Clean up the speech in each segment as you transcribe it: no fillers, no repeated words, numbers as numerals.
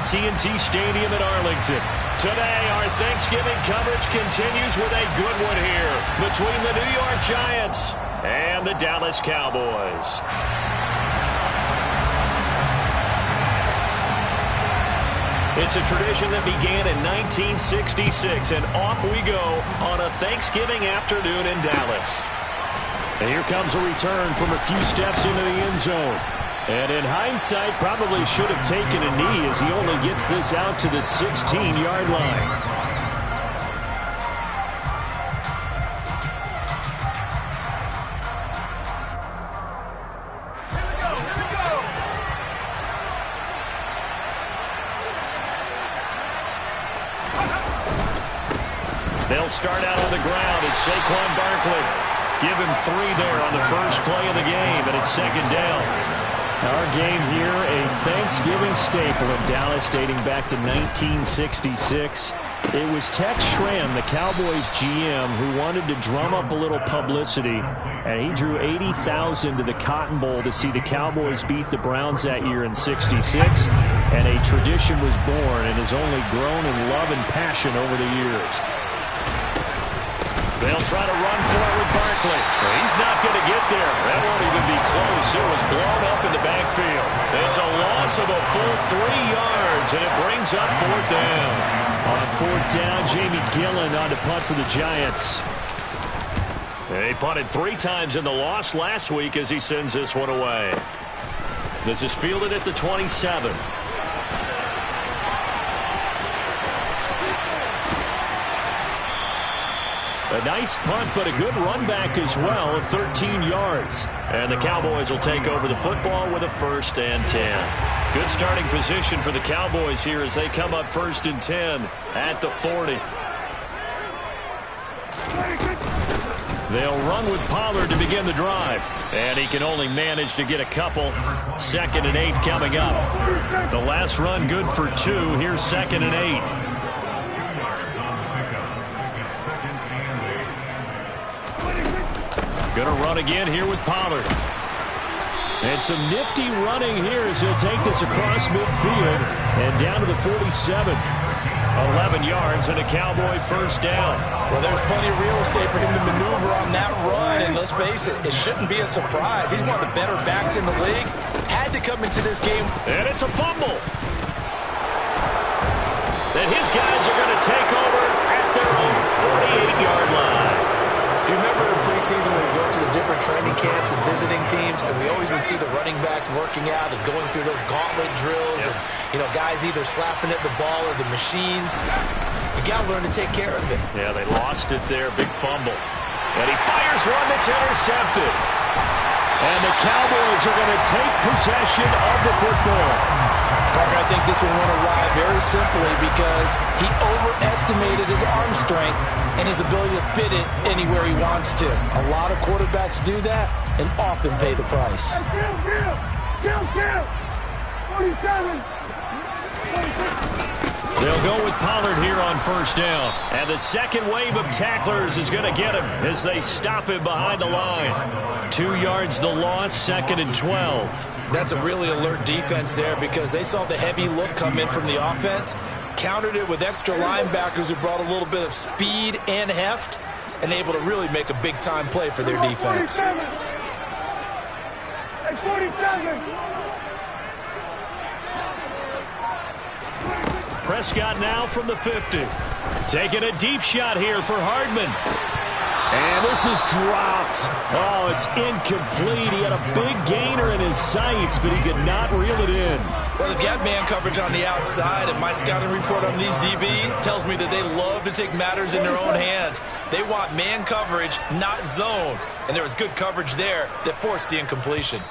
AT&T Stadium in Arlington. Today, our Thanksgiving coverage continues with a good one here between the New York Giants and the Dallas Cowboys. It's a tradition that began in 1966, and off we go on a Thanksgiving afternoon in Dallas. And here comes a return from a few steps into the end zone. And in hindsight, probably should have taken a knee as he only gets this out to the 16-yard line. They'll start out on the ground. It's Saquon Barkley. Give him 3 there on the first play of the game, and it's second down. Our game here, a Thanksgiving staple in Dallas dating back to 1966. It was Tex Schramm, the Cowboys GM, who wanted to drum up a little publicity, and he drew 80,000 to the Cotton Bowl to see the Cowboys beat the Browns that year in '66, and a tradition was born and has only grown in love and passion over the years. They'll try to run for it with Barkley. He's not going to get there. That won't even be close. It was blown up in the backfield. It's a loss of a full 3 yards, and it brings up 4th down. On 4th down, Jamie Gillen on to punt for the Giants. They punted 3 times in the loss last week as he sends this one away. This is fielded at the 27. A nice punt, but a good run back as well, 13 yards. And the Cowboys will take over the football with a 1st and 10. Good starting position for the Cowboys here as they come up 1st and 10 at the 40. They'll run with Pollard to begin the drive. And he can only manage to get a couple. 2nd and 8 coming up. The last run good for 2. Here's 2nd and 8. Going to run again here with Pollard. And some nifty running here as he'll take this across midfield and down to the 47. 11 yards and a Cowboy 1st down. Well, there's plenty of real estate for him to maneuver on that run, and let's face it, it shouldn't be a surprise. He's one of the better backs in the league. Had to come into this game. And it's a fumble. And his guys are going to take over at their own 48-yard line. You remember in preseason when we went to the different training camps and visiting teams, and we always would see the running backs working out and going through those gauntlet drills, and, you know, guys either slapping at the ball or the machines. You got to learn to take care of it. Yeah, they lost it there. Big fumble. And he fires one that's intercepted. And the Cowboys are going to take possession of the football. Parker, I think this one went awry very simply because he overestimated his arm strength and his ability to fit it anywhere he wants to. A lot of quarterbacks do that and often pay the price. Kill! 47! They'll go with Pollard here on 1st down. And the second wave of tacklers is going to get him as they stop him behind the line. 2 yards the loss, 2nd and 12. That's a really alert defense there because they saw the heavy look come in from the offense, countered it with extra linebackers who brought a little bit of speed and heft, and able to really make a big-time play for their defense. 47! Prescott now from the 50. Taking a deep shot here for Hardman. And this is dropped. Oh, it's incomplete. He had a big gainer in his sights, but he could not reel it in. Well, they've got man coverage on the outside, and my scouting report on these DBs tells me that they love to take matters in their own hands. They want man coverage, not zone. And there was good coverage there that forced the incompletion.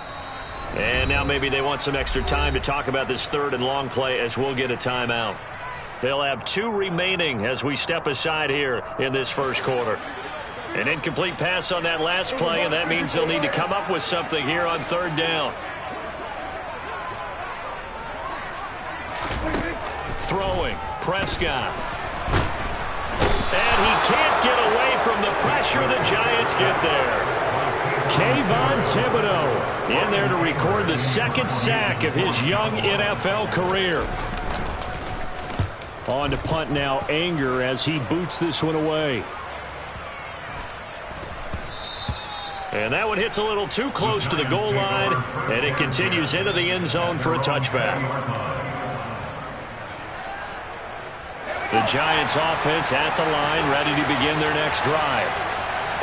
And now maybe they want some extra time to talk about this 3rd and long play as we'll get a timeout. They'll have 2 remaining as we step aside here in this first quarter. An incomplete pass on that last play, and that means they'll need to come up with something here on 3rd down. Throwing, Prescott. And he can't get away from the pressure. The Giants get there. Kayvon Thibodeaux in there to record the 2nd sack of his young NFL career. On to punt now, Anger, as he boots this one away. And that one hits a little too close to the goal line, and it continues into the end zone for a touchback. The Giants offense at the line, ready to begin their next drive.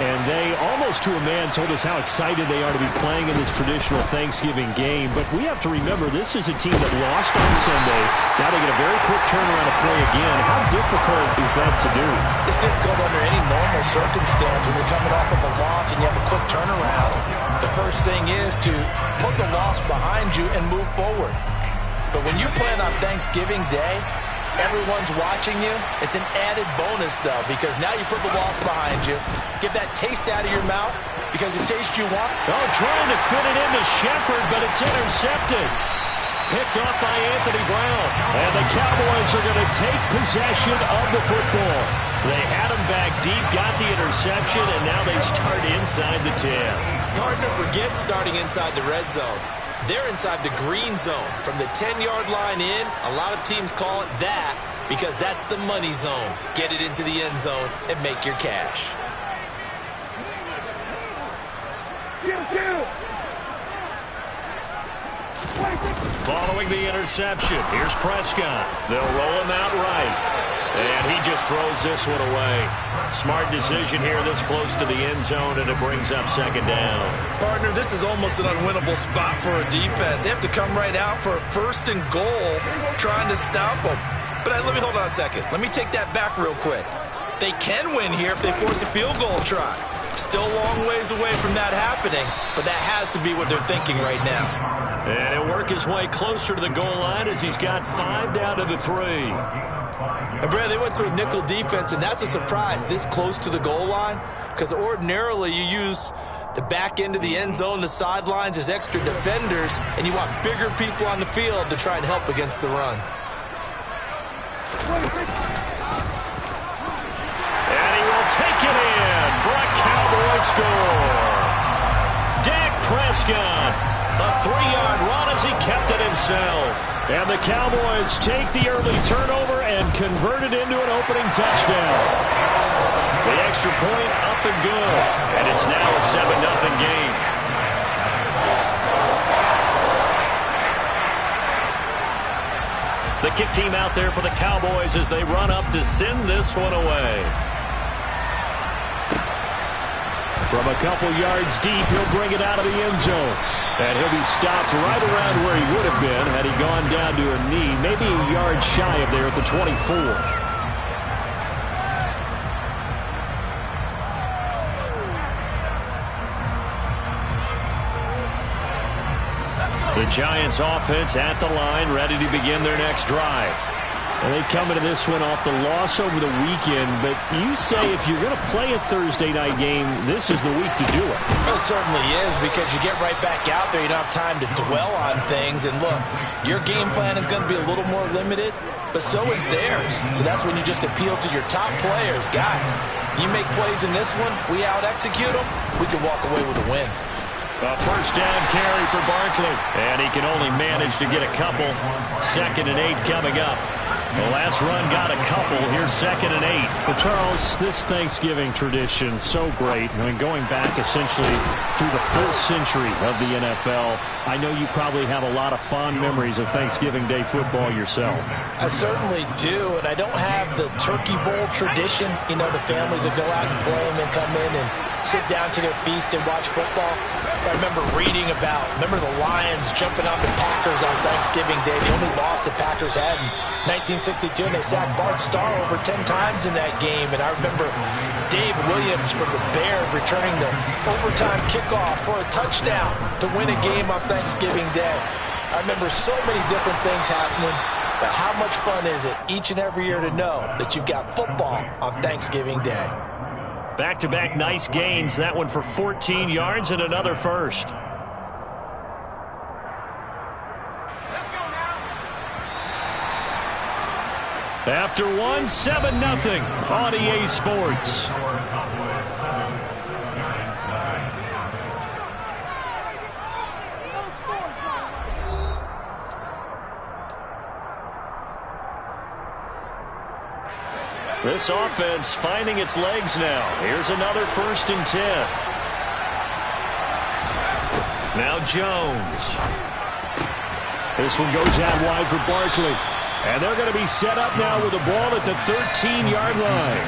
And they, almost to a man, told us how excited they are to be playing in this traditional Thanksgiving game. But we have to remember, this is a team that lost on Sunday. Now they get a very quick turnaround to play again. How difficult is that to do? It's difficult under any normal circumstance when you're coming off of a loss and you have a quick turnaround. The first thing is to put the loss behind you and move forward. But when you're playing on Thanksgiving Day, everyone's watching you. It's an added bonus, though, because now you put the loss behind you. Get that taste out of your mouth, because the taste you want. Oh, trying to fit it into Shepard, but it's intercepted. Picked off by Anthony Brown. And the Cowboys are going to take possession of the football. They had him back deep, got the interception, and now they start inside the 10. Partner forgets starting inside the red zone. They're inside the green zone. From the 10-yard line in, a lot of teams call it that because that's the money zone. Get it into the end zone and make your cash. Following the interception, here's Prescott. They'll roll him out right. And he just throws this one away. Smart decision here this close to the end zone, and it brings up second down. Partner, this is almost an unwinnable spot for a defense. They have to come right out for a first and goal trying to stop them. But let me hold on a second. Let me take that back real quick. They can win here if they force a field goal try. Still a long ways away from that happening, but that has to be what they're thinking right now. And he'll work his way closer to the goal line as he's got 5 down to the 3. And Brad, they went to a nickel defense, and that's a surprise this close to the goal line, because ordinarily you use the back end of the end zone, the sidelines as extra defenders, and you want bigger people on the field to try and help against the run. And he will take it in for a Cowboy score. Dak Prescott. A 3-yard run as he kept it himself. And the Cowboys take the early turnover and convert it into an opening touchdown. The extra point up and good. And it's now a 7-0 game. The kick team out there for the Cowboys as they run up to send this one away. From a couple yards deep, he'll bring it out of the end zone. And he'll be stopped right around where he would have been had he gone down to a knee, maybe a yard shy of there at the 24. The Giants offense at the line, ready to begin their next drive. And they come into this one off the loss over the weekend, but you say if you're going to play a Thursday night game, this is the week to do it. Well, it certainly is, because you get right back out there. You don't have time to dwell on things. And look, your game plan is going to be a little more limited, but so is theirs. So that's when you just appeal to your top players. Guys, you make plays in this one, we out-execute them, we can walk away with a win. A first down carry for Barkley, and he can only manage to get a couple. 2nd and 8 coming up. The last run got a couple. Here's 2nd and 8. Well, Charles, this Thanksgiving tradition, so great. I mean, going back essentially through the full century of the NFL, I know you probably have a lot of fond memories of Thanksgiving Day football yourself. I certainly do, and I don't have the Turkey Bowl tradition. You know, the families that go out and play and then come in and sit down to their feast and watch football. I remember reading about, the Lions jumping on the Packers on Thanksgiving Day. The only loss the Packers had in 1962, and they sacked Bart Starr over 10 times in that game. And I remember Dave Williams from the Bears returning the overtime kickoff for a touchdown to win a game on Thanksgiving Day. I remember so many different things happening, but how much fun is it each and every year to know that you've got football on Thanksgiving Day? Back-to-back nice gains. That one for 14 yards and another first. After one, 7-0 on EA Sports. This offense finding its legs now. Here's another 1st and 10. Now Jones. This one goes out wide for Barkley. And they're going to be set up now with the ball at the 13-yard line.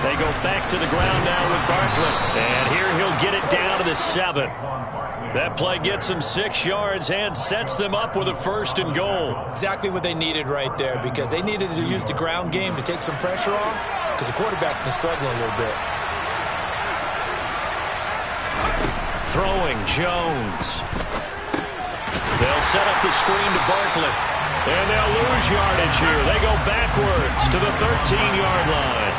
They go back to the ground now with Barkley. And here he'll get it down to the 7. That play gets them 6 yards and sets them up with a 1st and goal. Exactly what they needed right there, because they needed to use the ground game to take some pressure off, because the quarterback's been struggling a little bit. Throwing Jones. They'll set up the screen to Barkley. And they'll lose yardage here. They go backwards to the 13-yard line.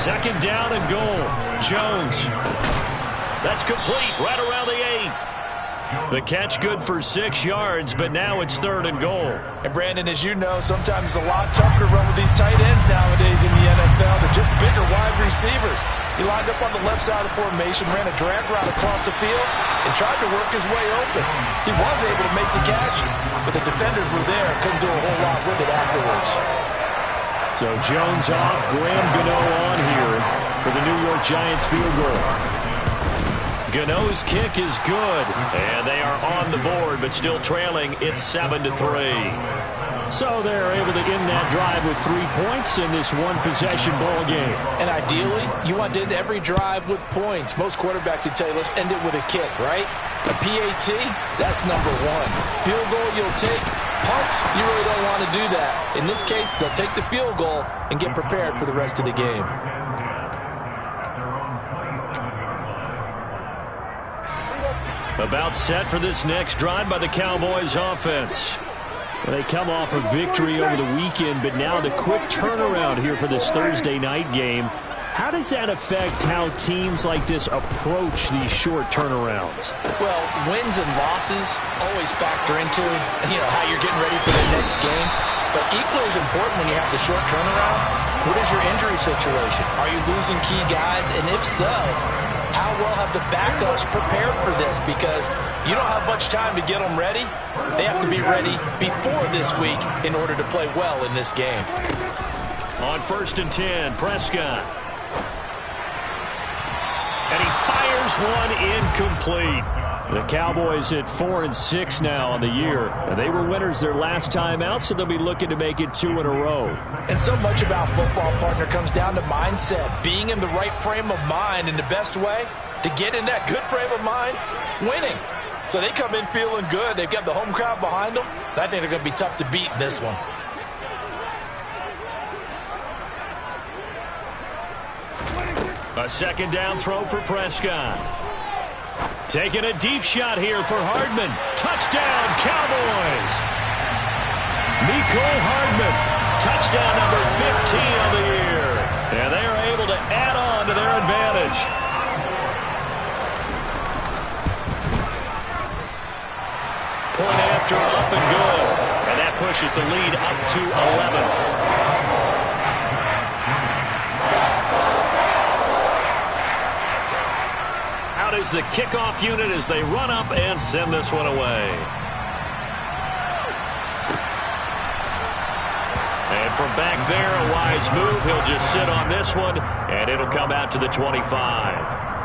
2nd down and goal. Jones. That's complete right around the 8. The catch good for 6 yards, but now it's 3rd and goal. And Brandon, as you know, sometimes it's a lot tougher to run with these tight ends nowadays in the NFL. They're just bigger wide receivers. He lined up on the left side of the formation, ran a drag route across the field, and tried to work his way open. He was able to make the catch, but the defenders were there, couldn't do a whole lot with it afterwards. So Jones off, Graham Gano on here for the New York Giants field goal. Gano's kick is good, and they are on the board, but still trailing. It's 7-3. So they're able to end that drive with 3 points in this one-possession ball game. And ideally, you want to end every drive with points. Most quarterbacks would tell you, let's end it with a kick, right? A PAT, that's number 1. Field goal you'll take. Punts, you really don't want to do that. In this case, they'll take the field goal and get prepared for the rest of the game. About set for this next drive by the Cowboys offense. They come off a victory over the weekend, but now the quick turnaround here for this Thursday night game. How does that affect how teams like this approach these short turnarounds? Well, wins and losses always factor into, how you're getting ready for the next game. But equally as important when you have the short turnaround, what is your injury situation? Are you losing key guys? And if so, how well have the backups prepared for this? Because you don't have much time to get them ready. They have to be ready before this week in order to play well in this game. On 1st and 10, Prescott. And he fires one incomplete. The Cowboys at 4-6 now on the year. They were winners their last time out, so they'll be looking to make it 2 in a row. And so much about football, partner, comes down to mindset. Being in the right frame of mind, and the best way to get in that good frame of mind, winning. So they come in feeling good. They've got the home crowd behind them. I think they're going to be tough to beat in this one. A 2nd down throw for Prescott. Taking a deep shot here for Hardman. Touchdown, Cowboys! Mecole Hardman. Touchdown number 15 of the year. And they are able to add on to their advantage. Point after, up and good. And that pushes the lead up to 11. Out is the kickoff unit as they run up and send this one away. And from back there, a wise move. He'll just sit on this one, and it'll come out to the 25.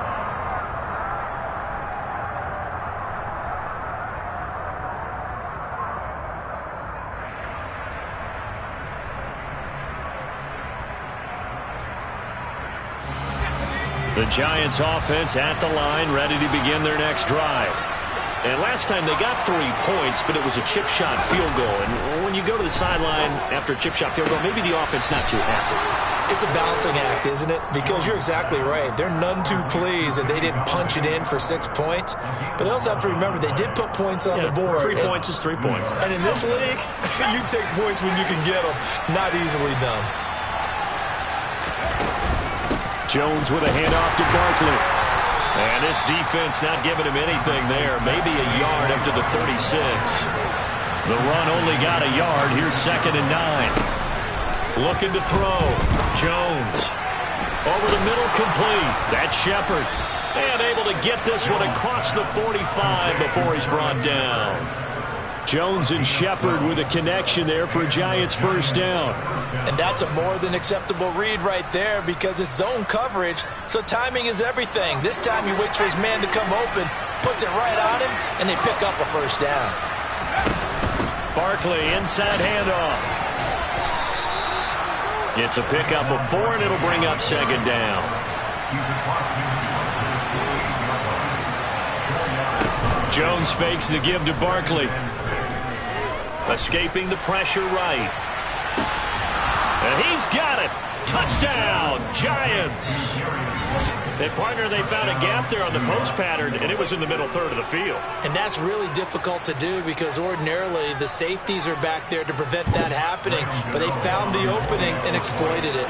The Giants offense at the line, ready to begin their next drive. And last time they got 3 points, but it was a chip shot field goal. And when you go to the sideline after a chip shot field goal, maybe the offense not too happy. It's a balancing act, isn't it? Because you're exactly right. They're none too pleased that they didn't punch it in for 6 points. But they also have to remember they did put points on the board. 3 points is 3 points. And in this league, you take points when you can get them. Not easily done. Jones with a handoff to Barkley. And this defense not giving him anything there. Maybe a yard up to the 36. The run only got a yard. Here's 2nd and 9. Looking to throw. Jones. Over the middle, complete. That's Shepard. And able to get this one across the 45 before he's brought down. Jones and Shepard with a connection there for Giants first down. And that's a more than acceptable read right there because it's zone coverage, so timing is everything. This time he waits for his man to come open, puts it right on him, and they pick up a first down. Barkley, inside handoff. It's a pickup of 4, and it'll bring up second down. Jones fakes the give to Barkley. Escaping the pressure right. And he's got it. Touchdown, Giants. Partner, they found a gap there on the post pattern, and it was in the middle third of the field. And that's really difficult to do because ordinarily the safeties are back there to prevent that happening. But they found the opening and exploited it.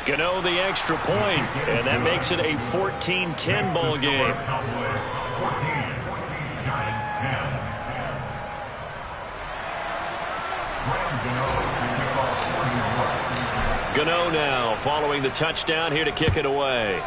Gano the extra point, and that makes it a 14-10 ball game. Gano now following the touchdown here to kick it away.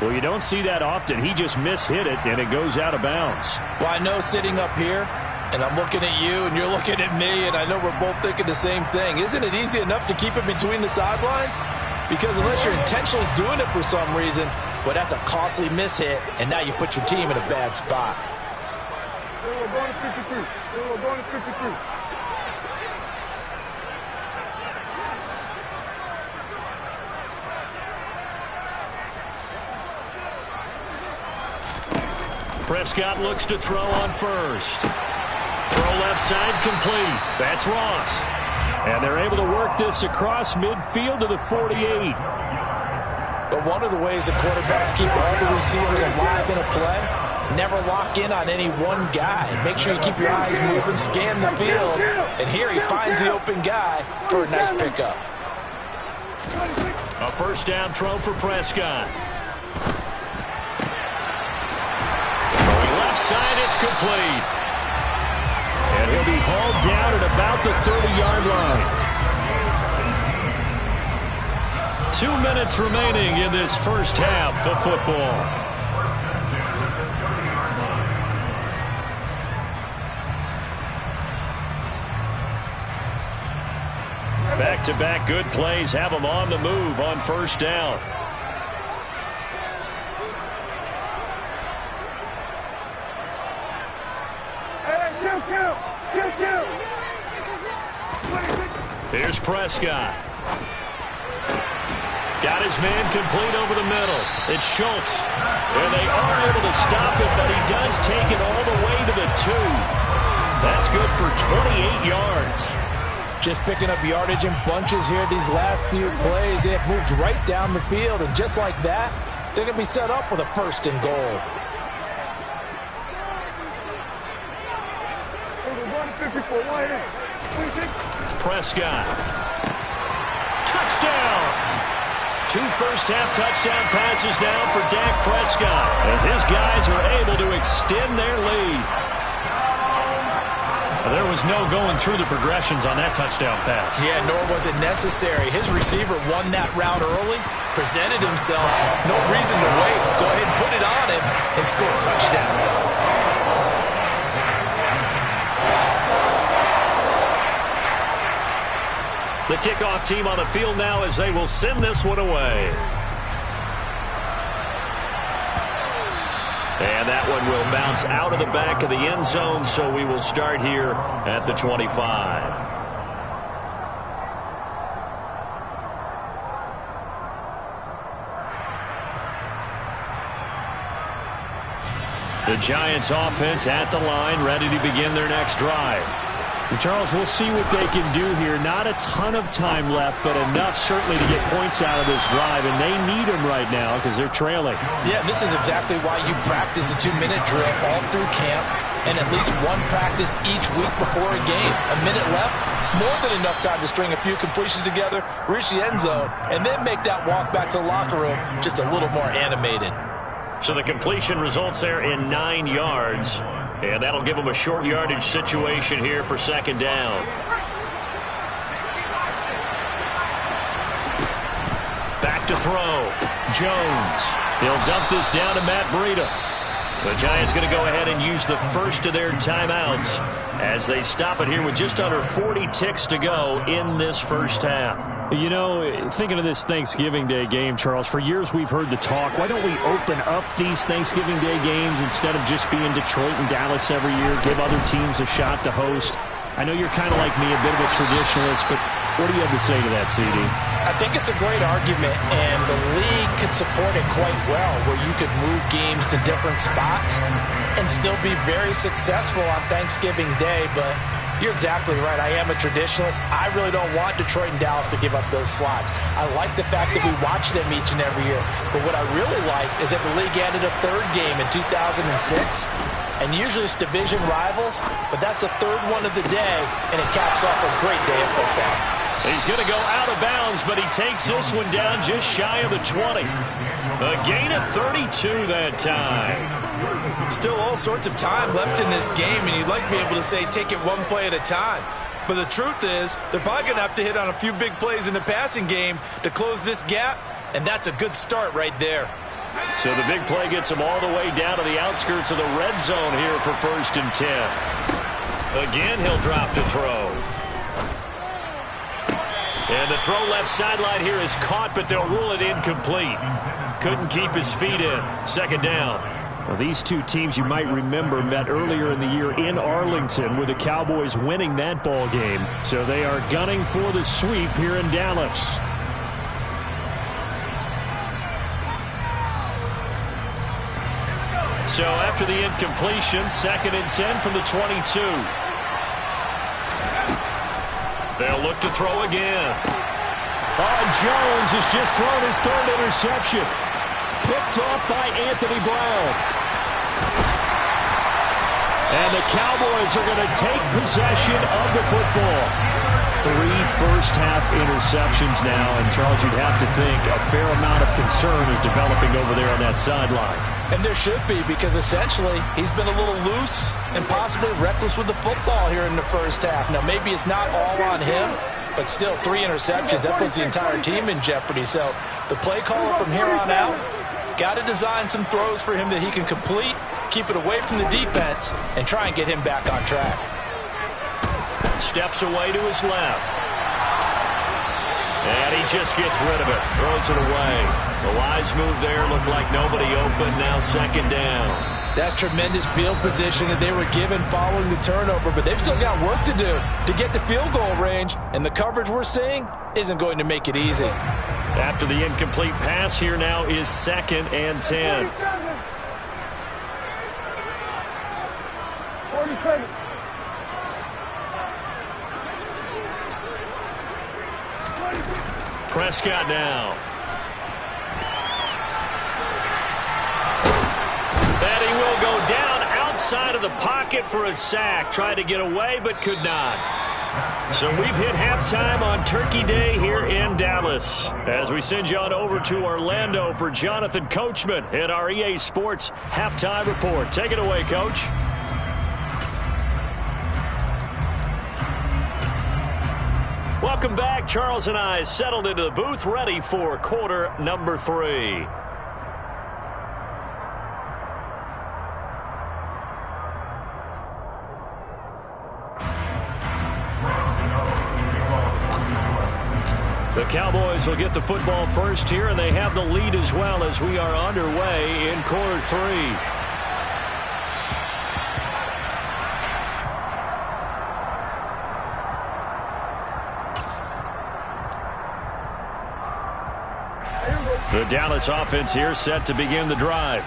Well, you don't see that often. He just mishit it, and it goes out of bounds. Well, I know sitting up here, and I'm looking at you, and you're looking at me, and I know we're both thinking the same thing. Isn't it easy enough to keep it between the sidelines? Because unless you're intentionally doing it for some reason, well, that's a costly mishit, and now you put your team in a bad spot. Going to 53. Going to 53. Prescott looks to throw on first. Throw left side complete. That's Ross. And they're able to work this across midfield to the 48. But one of the ways the quarterbacks keep all the receivers alive in a play, never lock in on any one guy. Make sure you keep your eyes moving, scan the field. And here he finds the open guy for a nice pickup. A first down throw for Prescott. Going left side, it's complete. And he'll be hauled down at about the 30-yard line. 2 minutes remaining in this first half of football. Back-to-back good plays have them on the move on first down. Here's Prescott. Got his man complete over the middle. It's Schultz. And they are able to stop it, but he does take it all the way to the 2. That's good for 28 yards. Just picking up yardage in bunches here these last few plays. They have moved right down the field, and just like that, they're going to be set up with a first and goal. Prescott. Touchdown. 2 first-half touchdown passes now for Dak Prescott as his guys are able to extend their lead. There was no going through the progressions on that touchdown pass. Yeah, nor was it necessary. His receiver won that route early, presented himself. No reason to wait. Go ahead and put it on him and score a touchdown. The kickoff team on the field now as they will send this one away. And that one will bounce out of the back of the end zone, so we will start here at the 25. The Giants offense at the line, ready to begin their next drive. And Charles, we'll see what they can do here. Not a ton of time left, but enough certainly to get points out of this drive, and they need them right now because they're trailing. Yeah, this is exactly why you practice a 2-minute drill all through camp and at least one practice each week before a game. A minute left, more than enough time to string a few completions together, reach the end zone, and then make that walk back to the locker room just a little more animated. So the completion results there in 9 yards. And that'll give them a short yardage situation here for second down. Back to throw. Jones. He'll dump this down to Matt Breida. The Giants going to go ahead and use the first of their timeouts as they stop it here with just under 40 ticks to go in this first half. You know, thinking of this Thanksgiving Day game, Charles, for years we've heard the talk, why don't we open up these Thanksgiving Day games instead of just being Detroit and Dallas every year, give other teams a shot to host? I know you're kind of like me, a bit of a traditionalist, but what do you have to say to that, CD? I think it's a great argument, and the league could support it quite well, where you could move games to different spots and still be very successful on Thanksgiving Day. But you're exactly right. I am a traditionalist. I really don't want Detroit and Dallas to give up those slots. I like the fact that we watch them each and every year. But what I really like is that the league added a third game in 2006. And usually it's division rivals, but that's the third one of the day, and it caps off a great day of football. He's going to go out of bounds, but he takes this one down just shy of the 20. A gain of 32 that time. Still all sorts of time left in this game, and you'd like to be able to say take it one play at a time. But the truth is, they're probably going to have to hit on a few big plays in the passing game to close this gap, and that's a good start right there. So the big play gets him all the way down to the outskirts of the red zone here for 1st and 10. Again, he'll drop to throw. And the throw left sideline here is caught, but they'll rule it incomplete. Couldn't keep his feet in. Second down. Well, these two teams, you might remember, met earlier in the year in Arlington with the Cowboys winning that ball game. So they are gunning for the sweep here in Dallas. So after the incompletion, 2nd and 10 from the 22. They'll look to throw again. Oh, Jones has just thrown his 3rd interception. Picked off by Anthony Brown. And the Cowboys are going to take possession of the football. 3 first-half interceptions now, and Charles, you'd have to think a fair amount of concern is developing over there on that sideline. And there should be, because essentially he's been a little loose and possibly reckless with the football here in the first half. Now, maybe it's not all on him, but still 3 interceptions. That puts the entire team in jeopardy. So the play caller from here on out got to design some throws for him that he can complete, keep it away from the defense, and try and get him back on track. Steps away to his left. And he just gets rid of it. Throws it away. The wise move there. Looked like nobody open. Now 2nd down. That's tremendous field position that they were given following the turnover, but they've still got work to do to get to field goal range, and the coverage we're seeing isn't going to make it easy. After the incomplete pass, here now is 2nd and 10. 40 seconds. Prescott now. And he will go down outside of the pocket for a sack. Tried to get away, but could not. So we've hit halftime on Turkey Day here in Dallas. As we send you on over to Orlando for Jonathan Coachman at our EA Sports Halftime Report. Take it away, Coach. Welcome back. Charles and I settled into the booth, ready for quarter number 3. The Cowboys will get the football first here, and they have the lead as well as we are underway in quarter 3. The Dallas offense here set to begin the drive.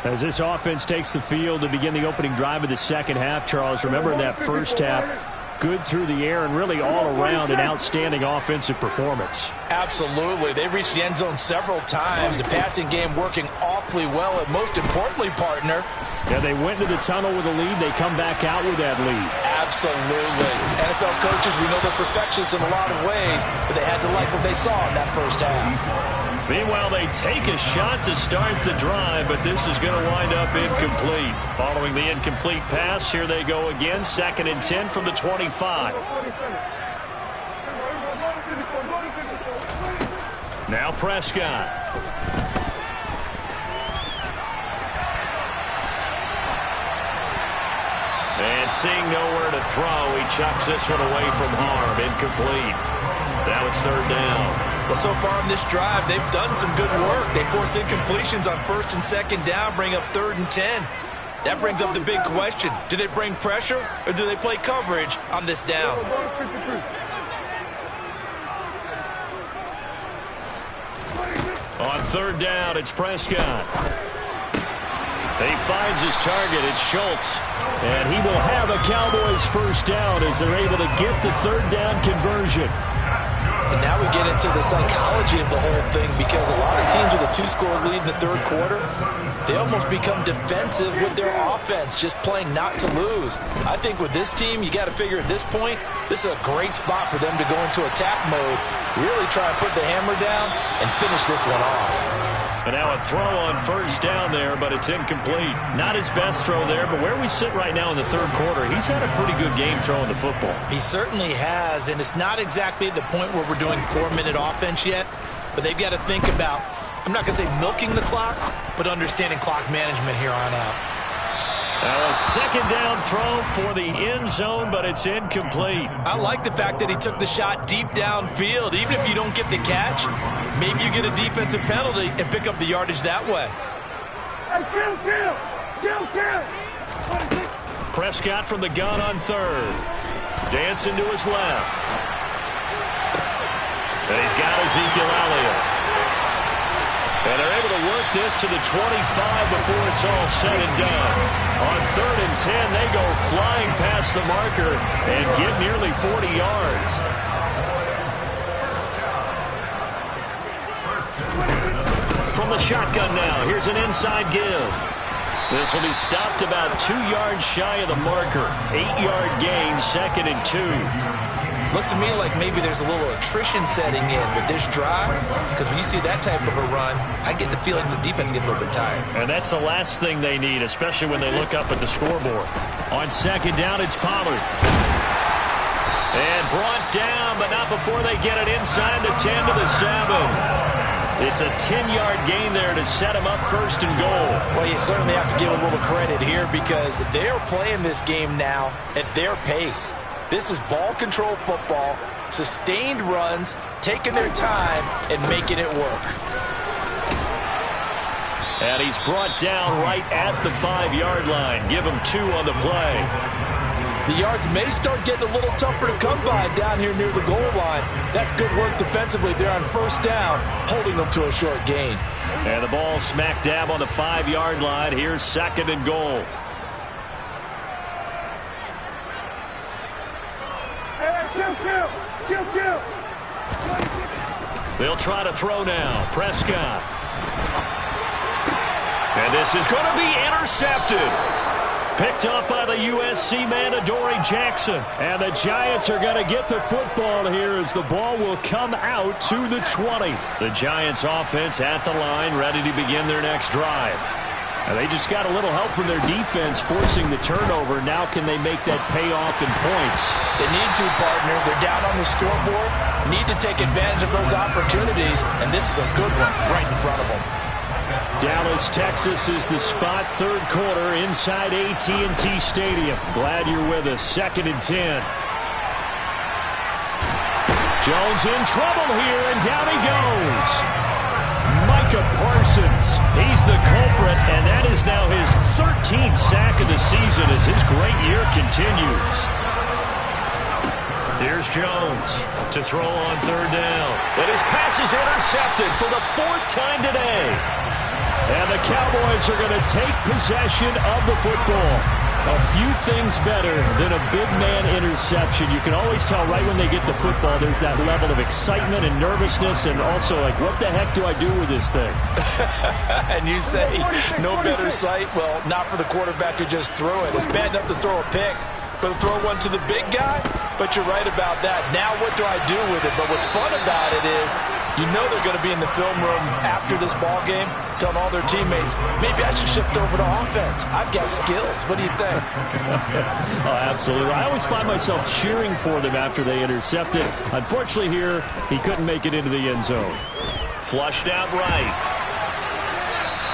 As this offense takes the field to begin the opening drive of the second half, Charles, remember in that first half, good through the air and really all around an outstanding offensive performance. Absolutely. They reached the end zone several times. The passing game working awfully well, and most importantly, partner, Yeah, they went to the tunnel with a lead. They come back out with that lead. Absolutely. NFL coaches, we know they're perfectionists in a lot of ways, but they had to like what they saw in that first half. Meanwhile, they take a shot to start the drive, but this is going to wind up incomplete. Following the incomplete pass, here they go again. 2nd and 10 from the 25. Now Prescott. And seeing nowhere to throw, he chucks this one away from harm. Incomplete. Now it's 3rd down. Well, so far in this drive, they've done some good work. They force incompletions on 1st and 2nd down, bring up 3rd and 10. That brings up the big question. Do they bring pressure or do they play coverage on this down? On 3rd down, it's Prescott. He finds his target. It's Schultz. And he will have a Cowboys 1st down as they're able to get the 3rd down conversion. And now we get into the psychology of the whole thing, because a lot of teams with a 2-score lead in the 3rd quarter, they almost become defensive with their offense, just playing not to lose. I think with this team, you got to figure at this point, this is a great spot for them to go into attack mode, really try and put the hammer down and finish this one off. And now a throw on 1st down there, but it's incomplete. Not his best throw there, but where we sit right now in the 3rd quarter, he's had a pretty good game throwing the football. He certainly has, and it's not exactly at the point where we're doing 4-minute offense yet, but they've got to think about, I'm not going to say milking the clock, but understanding clock management here on out. Now a 2nd down throw for the end zone, but it's incomplete. I like the fact that he took the shot deep downfield. Even if you don't get the catch, maybe you get a defensive penalty and pick up the yardage that way. Prescott from the gun on 3rd. Dancing to his left. And he's got Ezekiel Elliott. And they're able to work this to the 25 before it's all said and done. On 3rd and 10, they go flying past the marker and get nearly 40 yards. From the shotgun now, here's an inside give. This will be stopped about 2 yards shy of the marker. 8-yard gain, 2nd and 2. Looks to me like maybe there's a little attrition setting in with this drive, because when you see that type of a run, I get the feeling the defense getting a little bit tired. And that's the last thing they need, especially when they look up at the scoreboard. On 2nd down, it's Pollard. And brought down, but not before they get it inside the 10 to the 7. It's a 10-yard gain there to set them up 1st and goal. Well, you certainly have to give a little credit here, because they're playing this game now at their pace. This is ball control football, sustained runs, taking their time and making it work. And he's brought down right at the 5-yard line. Give him 2 on the play. The yards may start getting a little tougher to come by down here near the goal line. That's good work defensively there on 1st down, holding them to a short gain. And the ball smack dab on the 5-yard line. Here's 2nd and goal. They'll try to throw now. Prescott. And this is going to be intercepted. Picked up by the USC man, Adoree Jackson. And the Giants are going to get the football here as the ball will come out to the 20. The Giants offense at the line, ready to begin their next drive. And they just got a little help from their defense forcing the turnover. Now can they make that pay off in points? They need to, partner. They're down on the scoreboard. Need to take advantage of those opportunities, and this is a good one right in front of them. Dallas, Texas is the spot. 3rd quarter inside AT&T Stadium. Glad you're with us. 2nd and 10. Jones in trouble here, and down he goes. Micah Parsons. He's the culprit, and that is now his 13th sack of the season as his great year continues. Here's Jones to throw on 3rd down. And his pass is intercepted for the 4th time today. And the Cowboys are going to take possession of the football. A few things better than a big man interception. You can always tell right when they get the football, there's that level of excitement and nervousness, and also like, what the heck do I do with this thing? And you say, no better sight? Well, not for the quarterback who just threw it. It's bad enough to throw a pick, But throw one to the big guy? But you're right about that. Now what do I do with it? But what's fun about it is you know they're going to be in the film room after this ball game telling all their teammates, maybe I should shift over to offense. I've got skills. What do you think? Oh, absolutely. I always find myself cheering for them after they intercept it. Unfortunately here, he couldn't make it into the end zone. Flushed out right.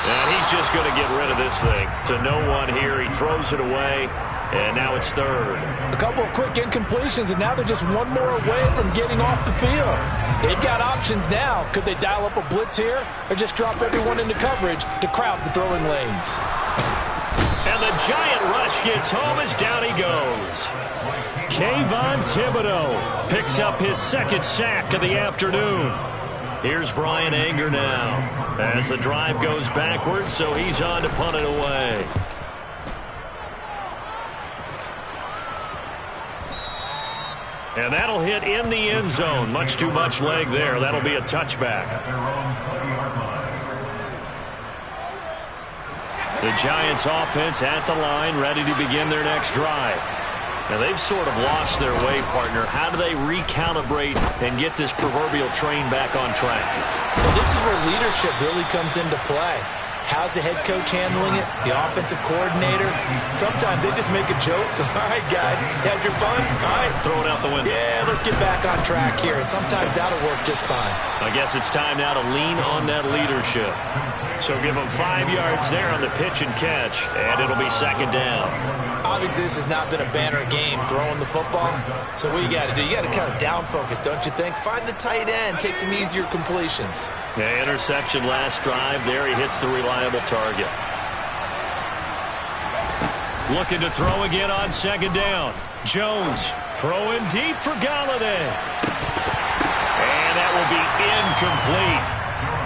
And he's just going to get rid of this thing. To no one here. He throws it away. And now it's third. A couple of quick incompletions, and now they're just one more away from getting off the field. They've got options now. Could they dial up a blitz here or just drop everyone into coverage to crowd the throwing lanes? And the giant rush gets home as down he goes. Kayvon Thibodeaux picks up his second sack of the afternoon. Here's Bryan Anger now as the drive goes backwards, so he's on to punt it away. And that'll hit in the end zone. Much too much leg there. That'll be a touchback. The Giants offense at the line, ready to begin their next drive. Now they've sort of lost their way, partner. How do they recalibrate and get this proverbial train back on track? Well, this is where leadership really comes into play. How's the head coach handling it? The offensive coordinator? Sometimes they just make a joke. All right, guys, had your fun? All right. Throw it out the window. Yeah, let's get back on track here. And sometimes that'll work just fine. I guess it's time now to lean on that leadership. So give them 5 yards there on the pitch and catch, and it'll be second down. Obviously, this has not been a banner game throwing the football. So what you got to do, you got to kind of down focus, don't you think? Find the tight end, take some easier completions. Yeah, interception last drive. There he hits the reliable target. Looking to throw again on second down. Jones throwing deep for Golladay. And that will be incomplete.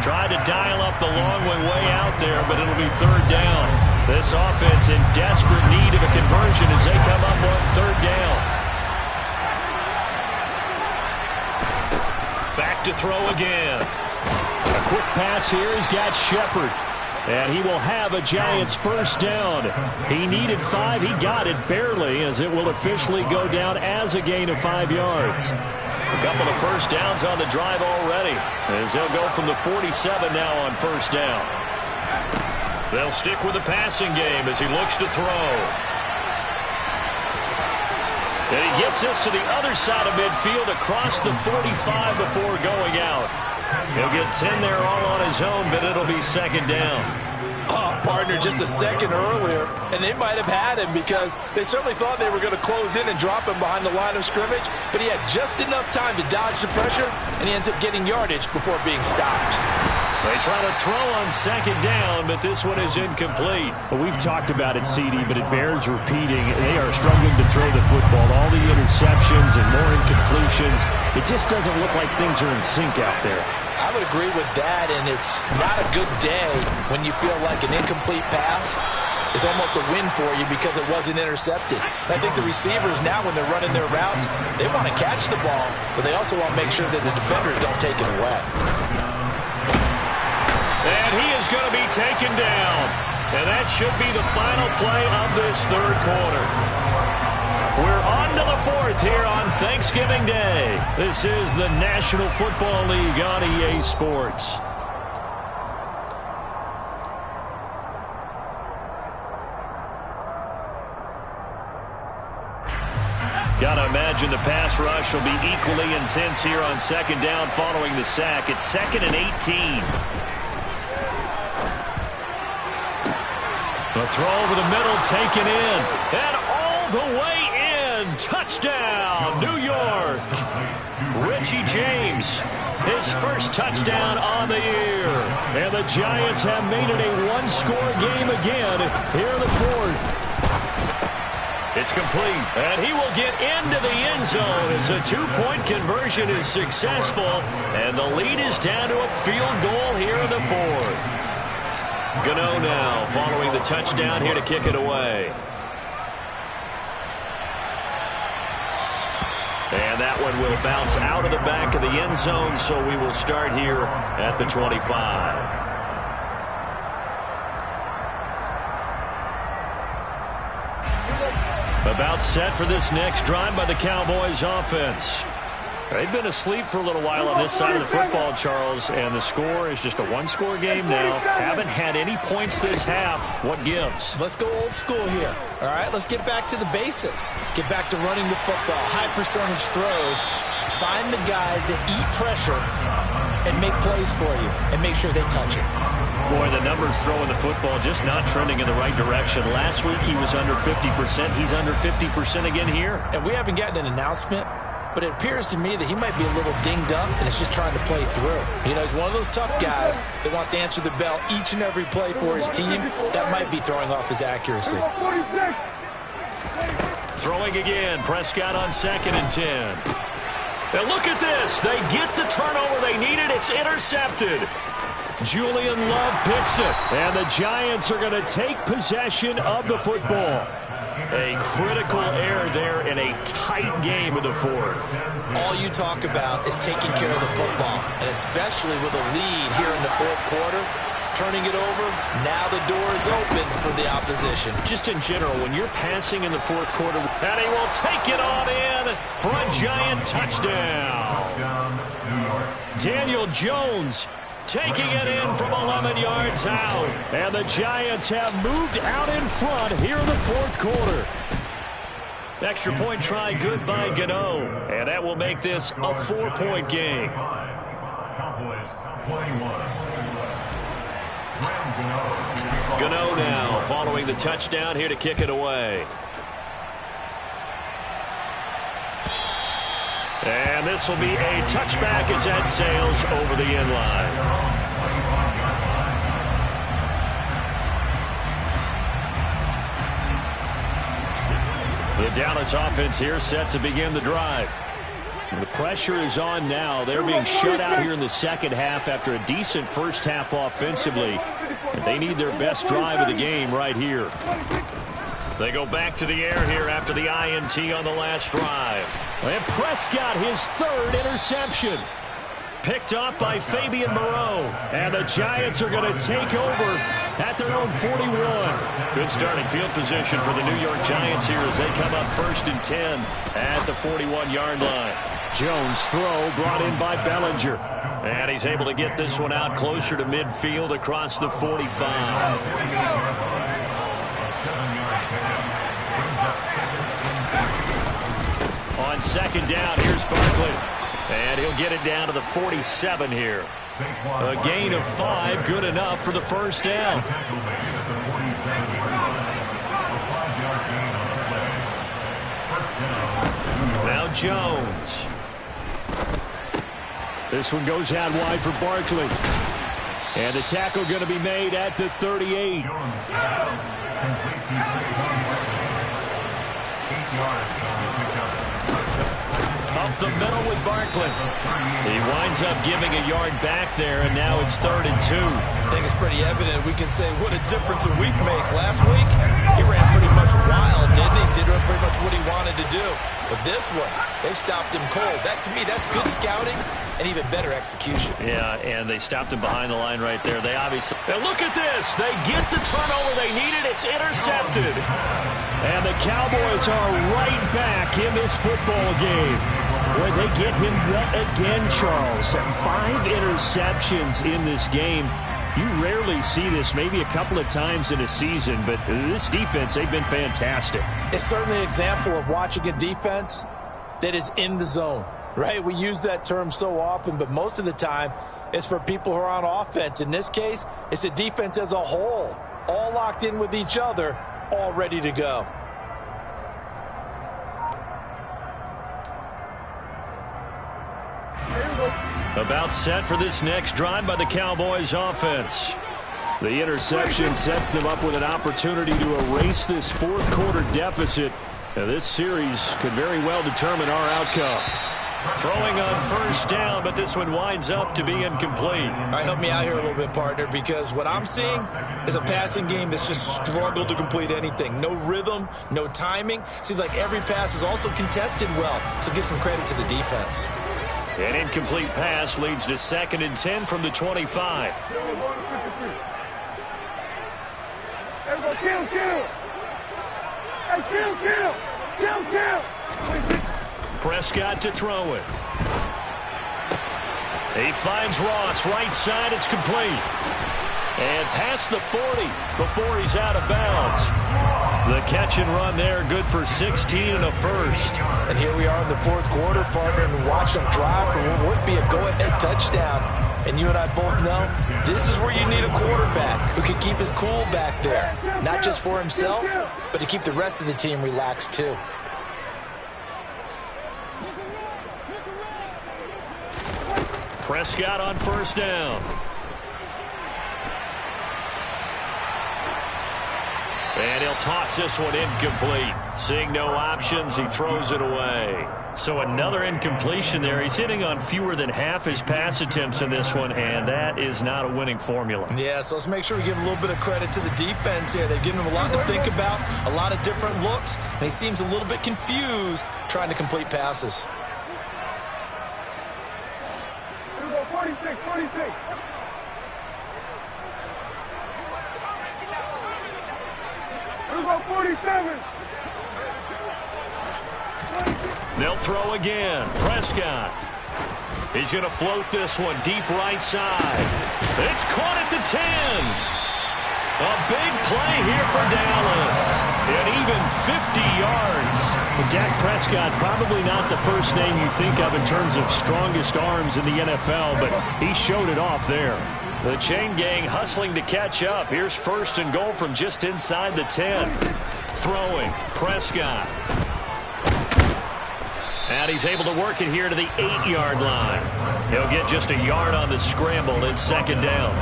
Tried to dial up the long way out there, but it'll be third down. This offense in desperate need of a conversion as they come up on third down. Back to throw again. A quick pass here. He's got Shepard. And he will have a Giants first down. He needed 5. He got it barely, as it will officially go down as a gain of 5 yards. A couple of first downs on the drive already, as they'll go from the 47 now on first down. They'll stick with the passing game as he looks to throw. And he gets this to the other side of midfield across the 45 before going out. He'll get 10 there all on his own, but it'll be second down. Oh, partner, just a second earlier, and they might have had him because they certainly thought they were going to close in and drop him behind the line of scrimmage, but he had just enough time to dodge the pressure, and he ends up getting yardage before being stopped. They try to throw on second down, but this one is incomplete. Well, we've talked about it, CD, but it bears repeating. They are struggling to throw the football. All the interceptions and more incompletions. It just doesn't look like things are in sync out there. I would agree with that, and it's not a good day when you feel like an incomplete pass is almost a win for you because it wasn't intercepted. I think the receivers now, when they're running their routes, they want to catch the ball, but they also want to make sure that the defenders don't take it away. And he is going to be taken down. And that should be the final play of this third quarter. We're on to the fourth here on Thanksgiving Day. This is the National Football League on EA Sports. Gotta imagine the pass rush will be equally intense here on second down following the sack. It's 2nd and 18. The throw over the middle taken in. And all the way in. Touchdown, New York. Richie James, his first touchdown on the year. And the Giants have made it a one-score game again here in the fourth. It's complete, and he will get into the end zone as a two-point conversion is successful, and the lead is down to a field goal here in the fourth. Gano now following the touchdown here to kick it away. And that one will bounce out of the back of the end zone, so we will start here at the 25. About set for this next drive by the Cowboys offense. They've been asleep for a little while on this side of the football, Charles, and the score is just a one-score game now. Haven't had any points this half. What gives? Let's go old school here. All right, let's get back to the basics. Get back to running the football, high percentage throws. Find the guys that eat pressure and make plays for you and make sure they touch it. Boy, the numbers throwing the football just not trending in the right direction. Last week he was under 50%. He's under 50% again here. And we haven't gotten an announcement, but it appears to me that he might be a little dinged up and is just trying to play through. You know, he's one of those tough guys that wants to answer the bell each and every play for his team. That might be throwing off his accuracy. Throwing again. Prescott on 2nd and 10. And look at this. They get the turnover they needed. It's intercepted. Julian Love picks it. And the Giants are going to take possession of the football. A critical error there in a tight game of the fourth. All you talk about is taking care of the football, and especially with a lead here in the fourth quarter, turning it over, now the door is open for the opposition. Just in general, when you're passing in the fourth quarter, and he will take it on in for a Giant touchdown. Daniel Jones taking it in from 11 yards out. And the Giants have moved out in front here in the fourth quarter. Extra point try good by Gano. And that will make this a 4-point game. Gano now following the touchdown here to kick it away. And this will be a touchback as that sails over the end line. The Dallas offense here set to begin the drive. The pressure is on now. They're being shut out here in the second half after a decent first half offensively. And they need their best drive of the game right here. They go back to the air here after the INT on the last drive. And Prescott, his third interception. Picked up by Fabian Moreau. And the Giants are going to take over at their own 41. Good starting field position for the New York Giants here as they come up 1st and 10 at the 41-yard line. Jones throw brought in by Bellinger. And he's able to get this one out closer to midfield across the 45. On 2nd down, here's Barkley. And he'll get it down to the 47 here. A gain of 5, good enough for the first down. Now Jones. This one goes out wide for Barkley. And the tackle going to be made at the 38. Up the middle with Barkley. He winds up giving a yard back there, and now it's 3rd and 2. I think it's pretty evident. We can say what a difference a week makes. Last week, he ran pretty much wild, didn't he? Did pretty much what he wanted to do. But this one, they stopped him cold. That, to me, that's good scouting and even better execution. Yeah, and they stopped him behind the line right there. They obviously... Now look at this. They get the turnover they needed. It's intercepted. And the Cowboys are right back in this football game. Boy, they get him wet again, Charles. 5 interceptions in this game. You rarely see this, maybe a couple of times in a season, but this defense, they've been fantastic. It's certainly an example of watching a defense that is in the zone, right? We use that term so often, but most of the time, it's for people who are on offense. In this case, it's a defense as a whole, all locked in with each other, all ready to go. About set for this next drive by the Cowboys offense. The interception sets them up with an opportunity to erase this fourth quarter deficit. Now, this series could very well determine our outcome. Throwing on 1st down, but this one winds up to be incomplete. All right, help me out here a little bit, partner, because what I'm seeing is a passing game that's just struggled to complete anything. No rhythm, no timing. Seems like every pass is also contested well, so give some credit to the defense. An incomplete pass leads to 2nd and 10 from the 25. Everybody kill. Hey, kill. Prescott to throw it. He finds Ross, right side, it's complete. And past the 40 before he's out of bounds. The catch and run there, good for 16 and a first. And here we are in the fourth quarter, partner, and watch them drive for what would be a go-ahead touchdown. And you and I both know this is where you need a quarterback who can keep his cool back there. Not just for himself, but to keep the rest of the team relaxed too. Prescott on first down. And he'll toss this one incomplete. Seeing no options, he throws it away. So another incompletion there. He's hitting on fewer than half his pass attempts in this one, and that is not a winning formula. Yeah, so let's make sure we give a little bit of credit to the defense here. They've given him a lot to think about, a lot of different looks, and he seems a little bit confused trying to complete passes. 46. 47. They'll throw again. Prescott. He's going to float this one deep right side. It's caught at the 10. A big play here for Dallas. And even 50 yards. Dak Prescott, probably not the first name you think of in terms of strongest arms in the NFL, but he showed it off there. The chain gang hustling to catch up. Here's first and goal from just inside the 10. Throwing. Prescott. And he's able to work it here to the 8-yard line. He'll get just a yard on the scramble in second down.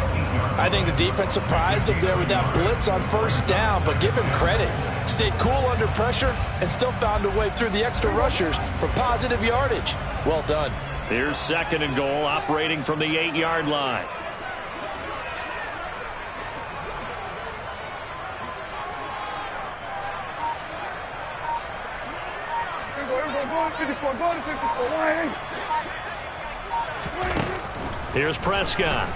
I think the defense surprised him there with that blitz on first down, but give him credit. Stayed cool under pressure and still found a way through the extra rushers for positive yardage. Well done. Here's second and goal, operating from the 8-yard line. Here's Prescott.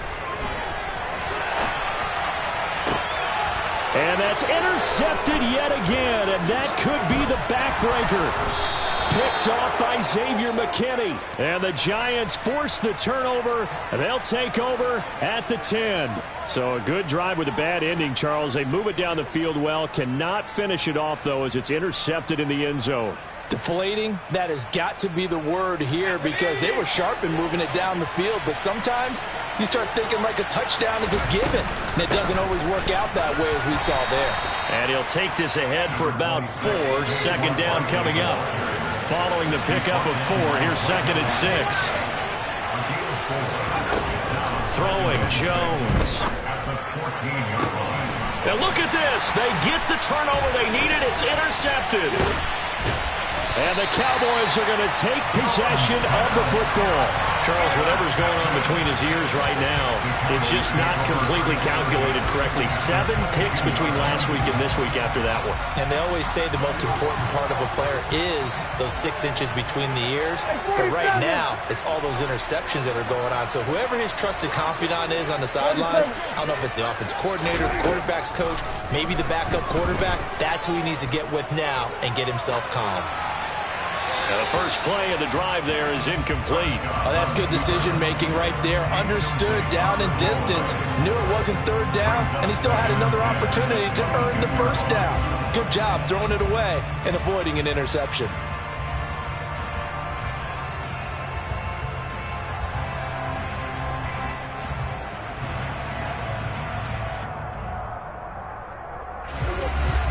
And that's intercepted yet again, and that could be the backbreaker. Picked off by Xavier McKinney. And the Giants force the turnover, and they'll take over at the 10. So a good drive with a bad ending, Charles. They move it down the field well, cannot finish it off, though, as it's intercepted in the end zone. Deflating, that has got to be the word here because they were sharp in moving it down the field, but sometimes you start thinking like a touchdown is a given, and it doesn't always work out that way as we saw there. And he'll take this ahead for about 4. Second down coming up. Following the pickup of 4, here's second and 6. Throwing, Jones. Now look at this. They get the turnover they needed. It's intercepted. And the Cowboys are going to take possession of the football. Charles, whatever's going on between his ears right now, it's just not completely calculated correctly. 7 picks between last week and this week after that one. And they always say the most important part of a player is those 6 inches between the ears. But right now, it's all those interceptions that are going on. So whoever his trusted confidant is on the sidelines, I don't know if it's the offense coordinator, the quarterback's coach, maybe the backup quarterback, that's who he needs to get with now and get himself calm. Now the first play of the drive there is incomplete. Oh, that's good decision-making right there. Understood down and distance. Knew it wasn't third down, and he still had another opportunity to earn the first down. Good job throwing it away and avoiding an interception.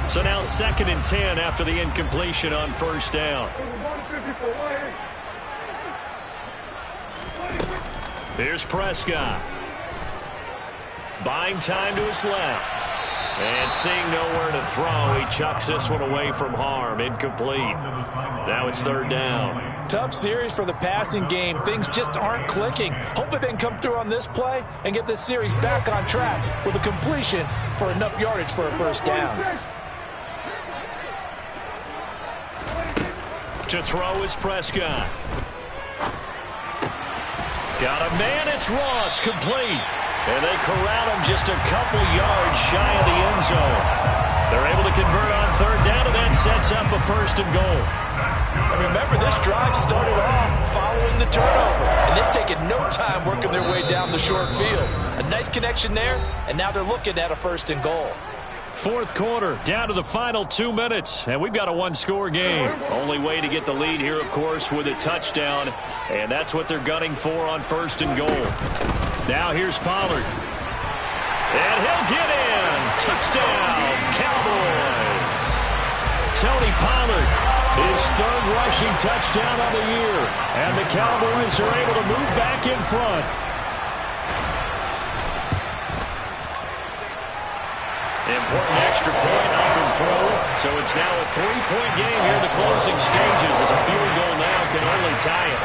So now second and 10 after the incompletion on first down. Here's Prescott. Buying time to his left. And seeing nowhere to throw, he chucks this one away from harm. Incomplete. Now it's third down. Tough series for the passing game. Things just aren't clicking. Hopefully they can come through on this play and get this series back on track with a completion for enough yardage for a first down. To throw is Prescott. Got a man, it's Ross, complete. And they corral him just a couple yards shy of the end zone. They're able to convert on third down, and that sets up a 1st and goal. And remember, this drive started off following the turnover, and they've taken no time working their way down the short field. A nice connection there, and now they're looking at a 1st and goal. 4th quarter, down to the final 2 minutes, and we've got a one-score game. Only way to get the lead here, of course, with a touchdown, and that's what they're gunning for on 1st and goal. Now here's Pollard. And he'll get in. Touchdown, Cowboys. Tony Pollard, his 3rd rushing touchdown of the year, and the Cowboys are able to move back in front. Important extra point up and through. So it's now a 3-point game here in the closing stages as a field goal now can only tie it.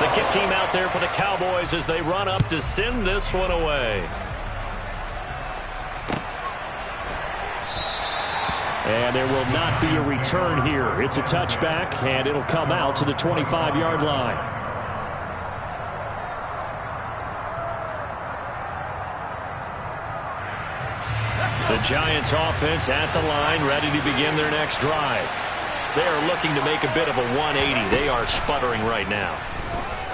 The kick team out there for the Cowboys as they run up to send this one away. And there will not be a return here. It's a touchback, and it'll come out to the 25-yard line. The Giants offense at the line, ready to begin their next drive. They are looking to make a bit of a 180. They are sputtering right now.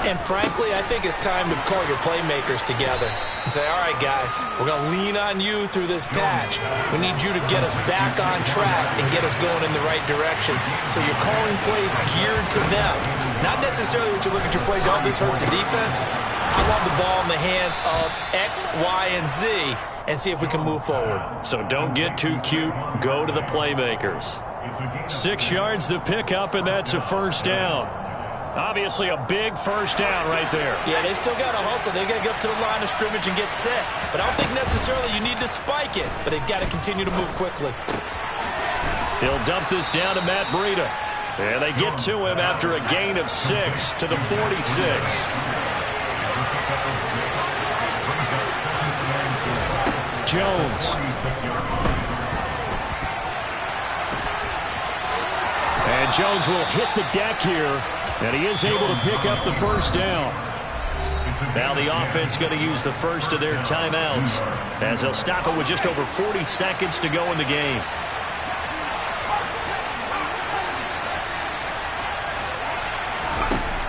And frankly, I think it's time to call your playmakers together and say, all right, guys, we're going to lean on you through this patch. We need you to get us back on track and get us going in the right direction. So you're calling plays geared to them. Not necessarily what you look at your plays, oh, this hurts the defense. I want the ball in the hands of X, Y, and Z and see if we can move forward. So don't get too cute. Go to the playmakers. 6 yards the pickup, and that's a 1st down. Obviously a big 1st down right there. Yeah, they still got to hustle. They got to get up to the line of scrimmage and get set. But I don't think necessarily you need to spike it. But they've got to continue to move quickly. He'll dump this down to Matt Breida. And they get to him after a gain of 6 to the 46. Jones. And Jones will hit the deck here. And he is able to pick up the 1st down. Now the offense going to use the first of their timeouts as they'll stop it with just over 40 seconds to go in the game.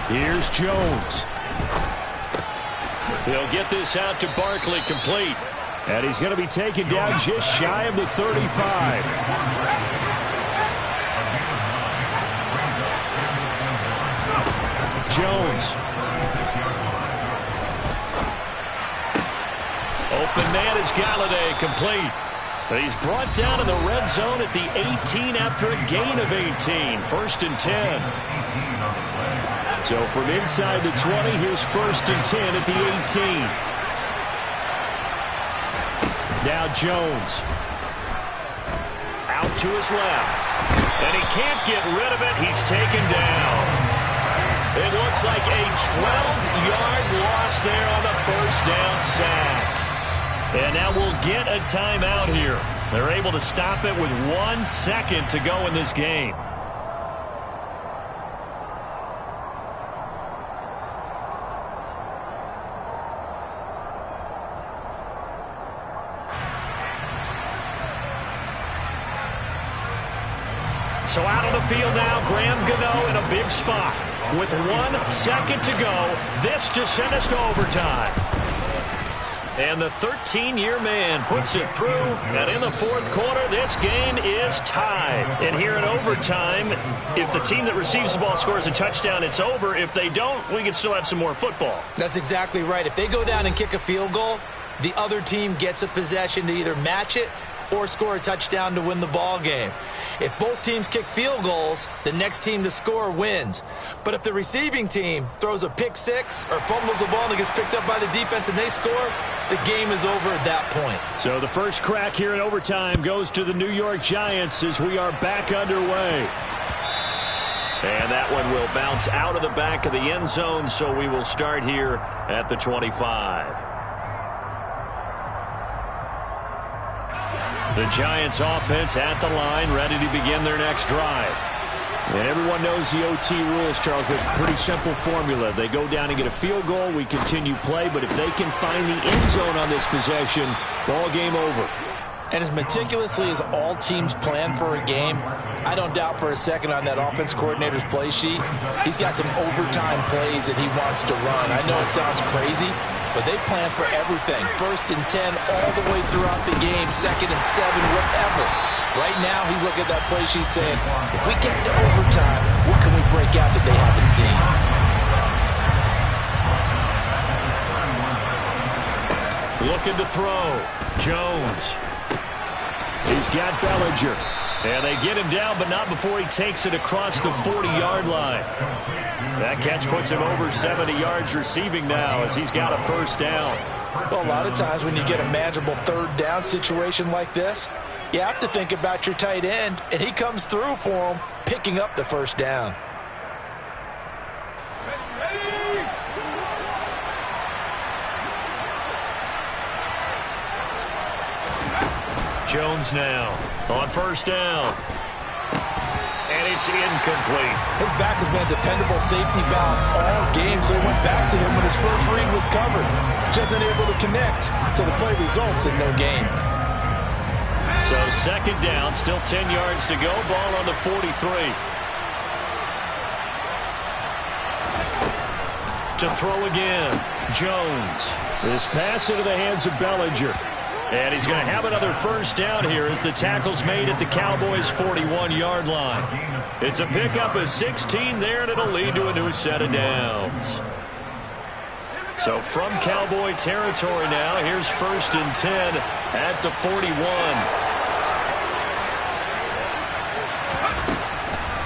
Here's Jones. He'll get this out to Barkley, complete. And he's going to be taken down just shy of the 35. Jones. Open man is Galladay, complete. But he's brought down in the red zone at the 18 after a gain of 18. 1st and 10. So from inside the 20, here's 1st and 10 at the 18. Now Jones. Out to his left. And he can't get rid of it. He's taken down. It looks like a 12-yard loss there on the 1st down sack. And now we'll get a timeout here. They're able to stop it with 1 second to go in this game. So out on the field now, Graham Gano in a big spot. With 1 second to go, this to send us to overtime. And the 13-year man puts it through, and in the 4th quarter, this game is tied. And here in overtime, if the team that receives the ball scores a touchdown, it's over. If they don't, we can still have some more football. That's exactly right. If they go down and kick a field goal, the other team gets a possession to either match it or score a touchdown to win the ball game. If both teams kick field goals, the next team to score wins. But if the receiving team throws a pick six or fumbles the ball and it gets picked up by the defense and they score, the game is over at that point. So the first crack here in overtime goes to the New York Giants as we are back underway. And that one will bounce out of the back of the end zone, so we will start here at the 25. The Giants offense at the line, ready to begin their next drive. And everyone knows the OT rules, Charles, but pretty simple formula. They go down and get a field goal, we continue play, but if they can find the end zone on this possession, ball game over. And as meticulously as all teams plan for a game, I don't doubt for a second on that offense coordinator's play sheet, he's got some overtime plays that he wants to run. I know it sounds crazy, but they plan for everything. 1st and 10 all the way throughout the game, 2nd and 7, whatever. Right now, he's looking at that play sheet saying, if we get to overtime, what can we break out that they haven't seen? Looking to throw. Jones. He's got Bellinger. And they get him down, but not before he takes it across the 40-yard line. That catch puts him over 70 yards receiving now as he's got a first down. Well, a lot of times when you get a manageable 3rd down situation like this, you have to think about your tight end, and he comes through for him, picking up the first down. Jones now on first down. And it's incomplete. His back has been a dependable safety valve all game, so he went back to him when his first read was covered. Just unable to connect, so the play results in no gain. So 2nd down, still 10 yards to go. Ball on the 43. To throw again, Jones. This pass into the hands of Bellinger. And he's going to have another first down here as the tackle's made at the Cowboys' 41-yard line. It's a pickup of 16 there, and it'll lead to a new set of downs. So from Cowboy territory now, here's 1st and 10 at the 41.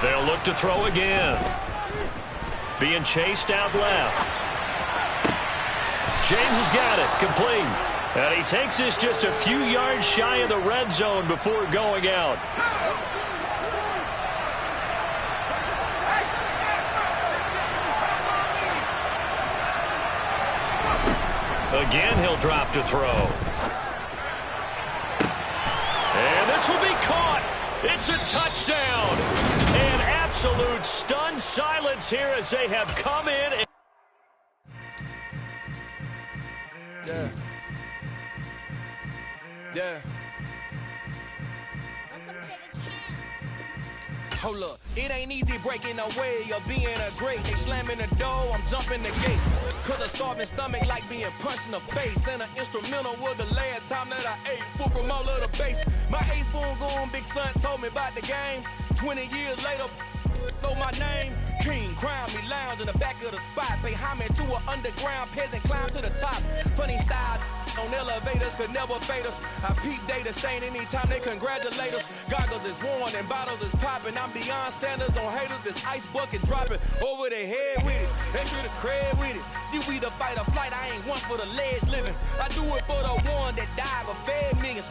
They'll look to throw again. Being chased out left. James has got it, complete. And he takes this just a few yards shy of the red zone before going out. Again, he'll drop to throw. And this will be caught. It's a touchdown. An absolute stunned silence here as they have come in. Yeah. Yeah. Hold up, it ain't easy breaking away or being a great. They slamming the door, I'm jumping the gate. Cause a starving stomach like being punched in the face. And an instrumental was the last time that I ate. Food from all of the base. My A-spoon going, big son told me about the game. 20 years later, know my name. King, crown me, lounge in the back of the spot. Pay homage to an underground peasant, climb to the top. Funny style on elevators could never fade us. I peep data stain anytime they congratulate us. Goggles is worn and bottles is popping. I'm beyond Sanders on haters. This ice bucket dropping over their head with it. Extra the cred with it. You either fight or flight. I ain't one for the ledge living. I do it for the one that died but fed millions.